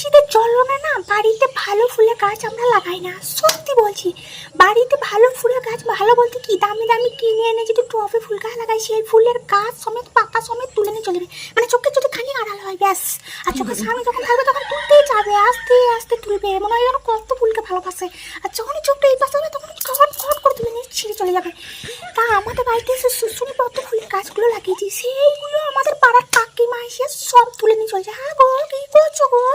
শীতের জলনে না বাড়িতে ভালো ফুলের গাছ আমরা লাগাই না, সত্যি বলছি। বাড়িতে ভালো ফুলের গাছ, ভালো বলতে কি দামি দামি কিনে এনে যদি টবে ফুল গাছ লাগাই, সেই ফুলের গাছ সমেত পাতা সমেত তুলে নিয়ে চলে যাবে, মানে চোখে যদি খানি আড়াল হয় ব্যাস। আর চোখের সামনে যখন থাকবে তখন তুলতেই যাবে, আস্তে আস্তে তুলবে, মনে হয় যেন কত ফুলকে ভালোবাসে। আর যখনই চোখটা এই পাশে হবে তখন খট খট করে তুলে নিয়ে ছিঁড়ে চলে যাবে। তা আমাদের বাড়িতে এসে শুশুনি পদ্ম ফুলের গাছগুলো লাগিয়েছি, সেইগুলো আমাদের পাড়ার কাকিমা এসে সব তুলে নিয়ে চলে যায়। হ্যাঁ গো, কি করছো গো?